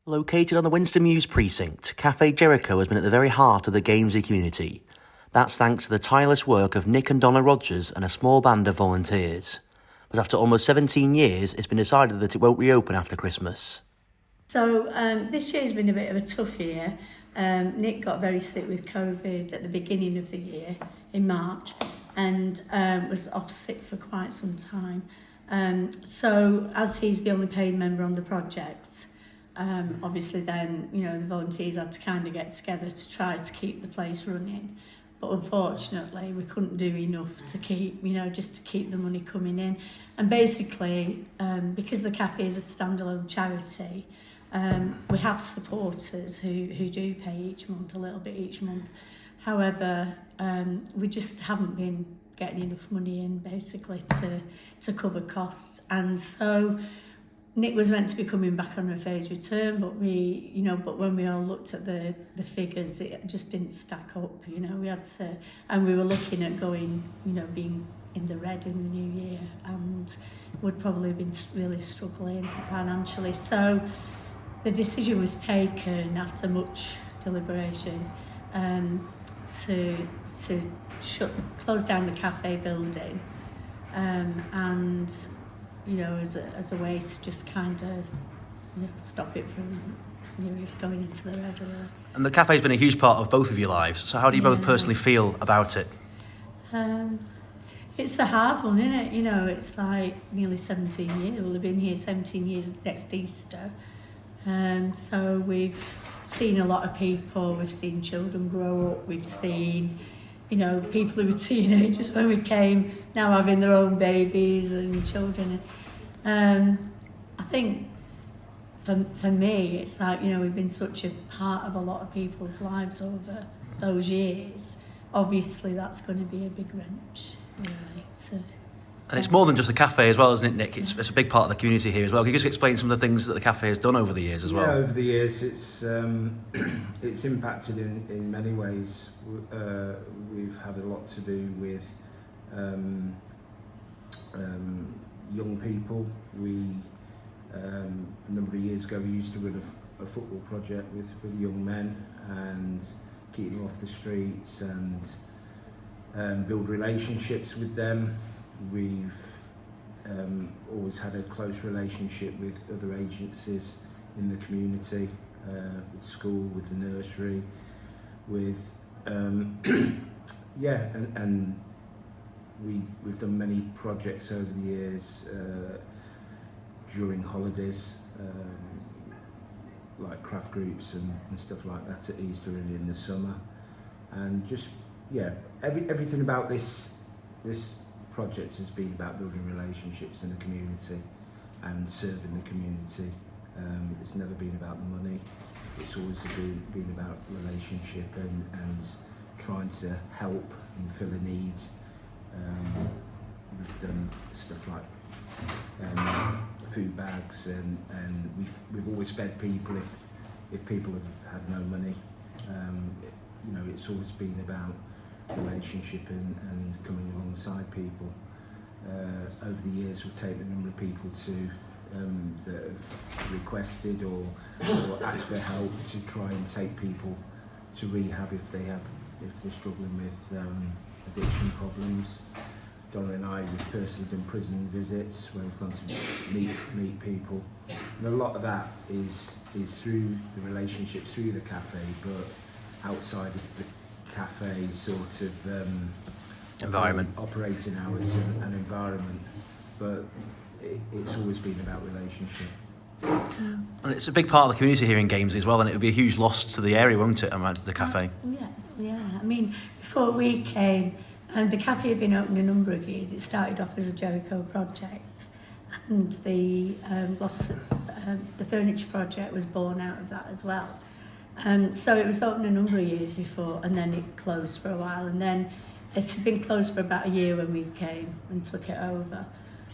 Located on the Winster Mews precinct, Café Jericho has been at the very heart of the Gamesley community. That's thanks to the tireless work of Nick and Donna Rogers and a small band of volunteers. But after almost 17 years, it's been decided that it won't reopen after Christmas. So this year's been a bit of a tough year. Nick got very sick with COVID at the beginning of the year, in March, and was off sick for quite some time. So as he's the only paid member on the project, obviously then, the volunteers had to kind of get together to try to keep the place running. But unfortunately, we couldn't do enough to keep, just to keep the money coming in. And basically, because the cafe is a standalone charity, we have supporters who do pay each month, a little bit each month. However, we just haven't been getting enough money in, basically, to cover costs. And so Nick was meant to be coming back on a phased return, but when we all looked at the figures, it just didn't stack up. We had to, and we were looking at going, being in the red in the new year, and would probably have been really struggling financially. So the decision was taken after much deliberation to close down the cafe building, and as a way to just kind of stop it from just going into the red, really. And the cafe's been a huge part of both of your lives, so how do you both personally feel about it? It's a hard one, isn't it? It's like nearly 17 years. We'll have been here 17 years next Easter. So we've seen a lot of people, we've seen children grow up, we've seen, people who were teenagers when we came, now having their own babies and children. I think for me, it's like, we've been such a part of a lot of people's lives over those years. Obviously, that's going to be a big wrench, really. And it's more than just a cafe as well, isn't it, Nick? It's a big part of the community here as well. Can you just explain some of the things that the cafe has done over the years as well? Yeah, over the years, it's impacted in many ways. We've had a lot to do with young people. A number of years ago, we used to run a football project with young men and keep them off the streets and build relationships with them. We've always had a close relationship with other agencies in the community, with school, with the nursery, with and we've done many projects over the years during holidays, like craft groups and stuff like that at Easter and in the summer, and just everything about this project has been about building relationships in the community and serving the community. It's never been about the money. It's always been about relationship and trying to help and fill a need. We've done stuff like food bags, and we've always fed people if people have had no money. It's always been about relationship and coming alongside people. Over the years, we've taken a number of people that have requested or asked for help to try and take people to rehab if they're struggling with addiction problems. Donna and I have personally done prison visits where we've gone to meet people, and a lot of that is through the relationship through the cafe, but outside of the cafe sort of environment, operating hours and environment, but it's always been about relationship. And it's a big part of the community here in Gamesley as well, and it would be a huge loss to the area, won't it, the cafe? Yeah. I mean, before we came, the cafe had been open a number of years. It started off as a Jericho project, and the furniture project was born out of that as well. So it was open a number of years before, and then it closed for a while, and then it had been closed for about a year when we came and took it over.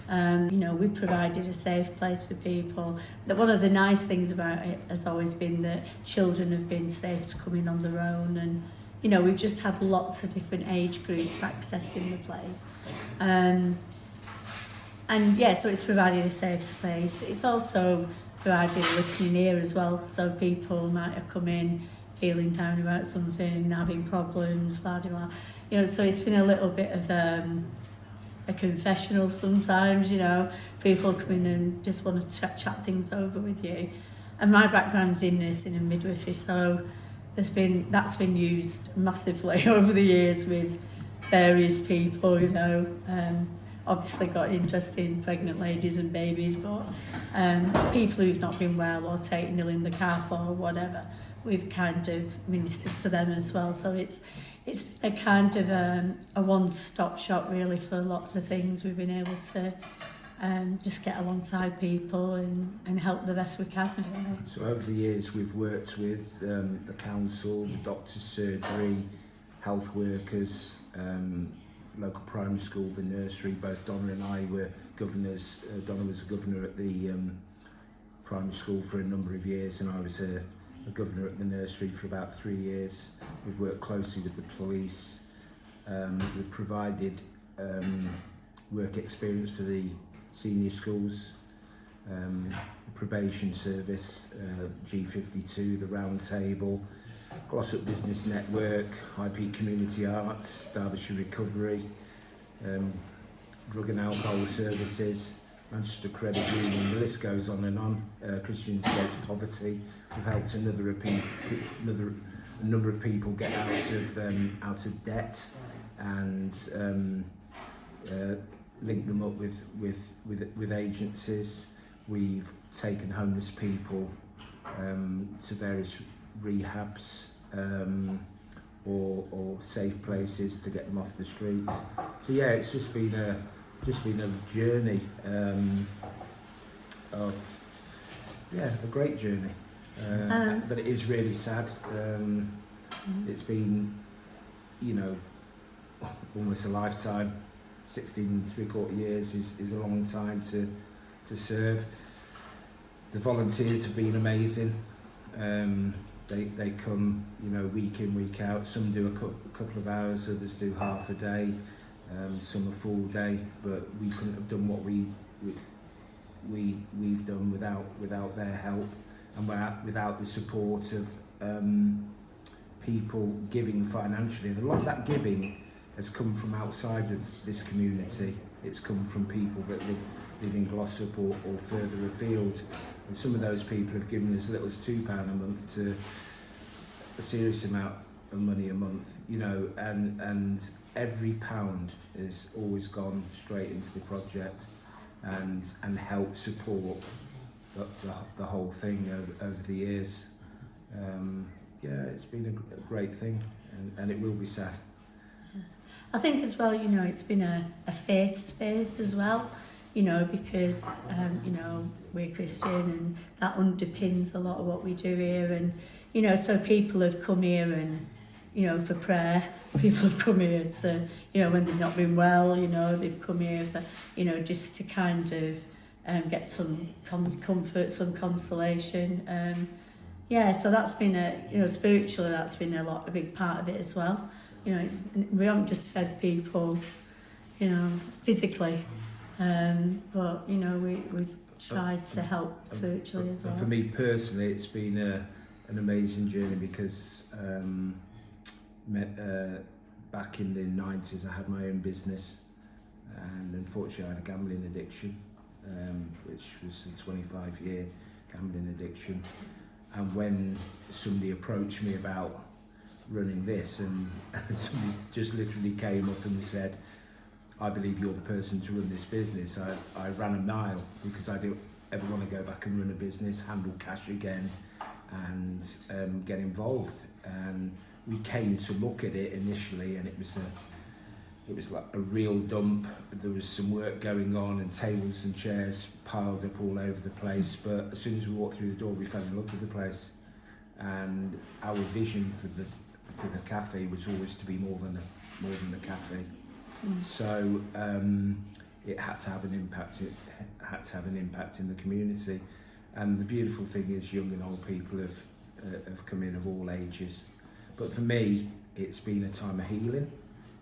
We provided a safe place for people. One of the nice things about it has always been that children have been safe to come in on their own, and we've just had lots of different age groups accessing the place. So it's provided a safe space. It's also provided a listening ear as well. So people might have come in feeling down about something, having problems, blah, blah, blah. You know, so it's been a little bit of a confessional sometimes, you know. People come in and just want to chat things over with you. And my background's in nursing and midwifery, so that's been used massively over the years with various people, you know. Obviously got interest in pregnant ladies and babies, but people who've not been well or taken ill in the calf or whatever, we've kind of ministered to them as well. So it's a kind of a one-stop shop really for lots of things. We've been able to just get alongside people and help the best we can. Really. So over the years we've worked with the council, the doctor's surgery, health workers, local primary school, the nursery. Both Donna and I were governors. Donna was a governor at the primary school for a number of years, and I was a governor at the nursery for about 3 years. We've worked closely with the police. We've provided work experience for the senior schools, probation service, G52, the Round Table, Glossop Business Network, IP Community Arts, Derbyshire Recovery, Drug and Alcohol Services, Manchester Credit Union, the list goes on and on. Christian Escapes Poverty. We've helped a number of people get out of debt and link them up with agencies. We've taken homeless people to various rehabs or safe places to get them off the streets. So yeah, it's just been a journey a great journey. But it is really sad. It's been, you know, almost a lifetime. 16 3/4 years is a long time to serve. The volunteers have been amazing. They come, you know, week in, week out. Some do a couple of hours, others do half a day, some a full day. But we couldn't have done what we've done without their help and without the support of people giving financially. And a lot of that giving has come from outside of this community. It's come from people that live in Glossop or further afield. And some of those people have given as little as £2 a month to a serious amount of money a month, you know, and every pound has always gone straight into the project and helped support the whole thing over the years. It's been a great thing, and it will be sad. I think as well, you know, it's been a faith space as well, you know, because, you know, we're Christian and that underpins a lot of what we do here. And, you know, so people have come here and, you know, for prayer. People have come here to, you know, when they've not been well, you know, they've come here for, you know, just to kind of get some comfort, some consolation. So that's been you know, spiritually, that's been a big part of it as well. You know, we haven't just fed people, you know, physically, but, you know, we've tried to help spiritually as well. For me personally, it's been an amazing journey because back in the 90s I had my own business, and unfortunately I had a gambling addiction, which was a 25-year gambling addiction. And when somebody approached me about running this, and somebody just literally came up and said, I believe you're the person to run this business, I ran a mile, because I don't ever want to go back and run a business, handle cash again, and get involved. And we came to look at it initially, and it was like a real dump. There was some work going on and tables and chairs piled up all over the place, but as soon as we walked through the door we fell in love with the place. And our vision for the cafe was always to be more than a cafe. So it had to have an impact. It had to have an impact in the community. And the beautiful thing is, young and old people have come in of all ages. But for me, it's been a time of healing,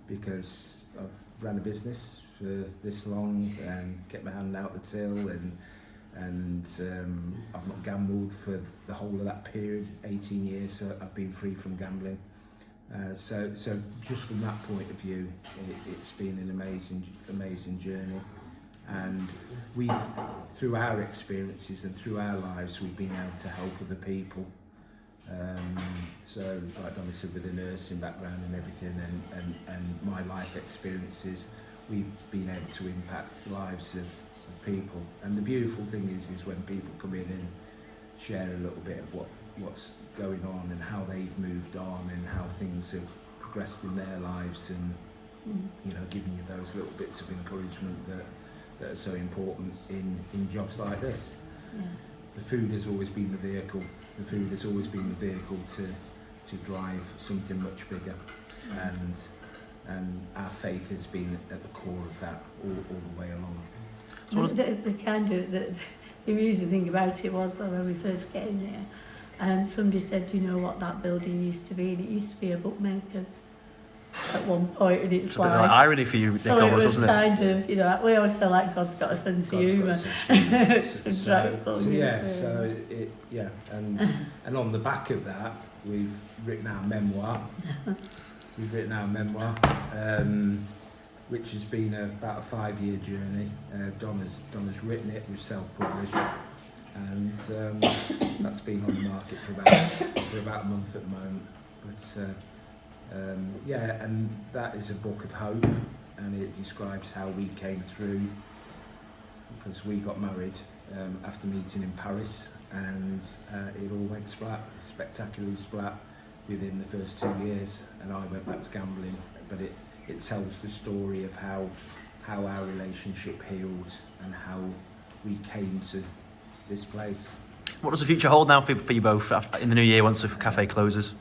because I've ran a business for this long and kept my hand out the till, and and I've not gambled for the whole of that period, 18 years, so I've been free from gambling. So just from that point of view, it's been an amazing journey, and through our experiences and through our lives, we've been able to help other people. So like Donna said, with the nursing background and everything, and my life experiences, we've been able to impact lives of people. And the beautiful thing is when people come in and share a little bit of what's going on and how they've moved on and how things have progressed in their lives, and you know, giving you those little bits of encouragement that are so important in jobs like this. Yeah. The food has always been the vehicle. The food has always been the vehicle to drive something much bigger, and our faith has been at the core of that all the way along. So the kind of the amusing thing about it was, though, when we first get in there, somebody said, "Do you know what that building used to be?" And it used to be a bookmaker's at one point, and it's a bit like irony for you, Nick, so almost, it was wasn't it? kind of, you know, we always say like God's got a sense of humour. And on the back of that, we've written our memoir. Which has been about a 5-year journey. Donna's written it, we've self-published, and that's been on the market for about a month at the moment. But and that is a book of hope, and it describes how we came through, because we got married after meeting in Paris, and it all went spectacularly splat within the first 2 years, and I went back to gambling. But it tells the story of how our relationship healed and how we came to this place. What does the future hold now for you both in the new year once the cafe closes?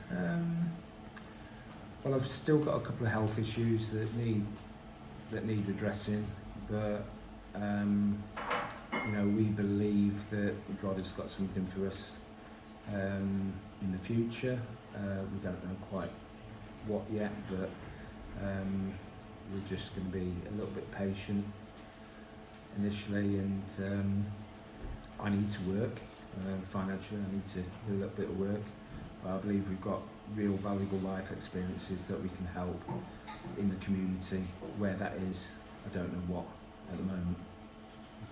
Well, I've still got a couple of health issues that need addressing, but you know, we believe that God has got something for us in the future. We don't know quite what yet, but we're just going to be a little bit patient initially, and I need to work financially. I need to do a little bit of work, but I believe we've got real valuable life experiences that we can help in the community. Where that is, I don't know what at the moment.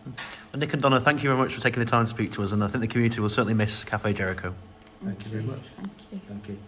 Well, Nick and Donna, thank you very much for taking the time to speak to us, and I think the community will certainly miss Café Jericho. Thank you very much. Thank you. Thank you.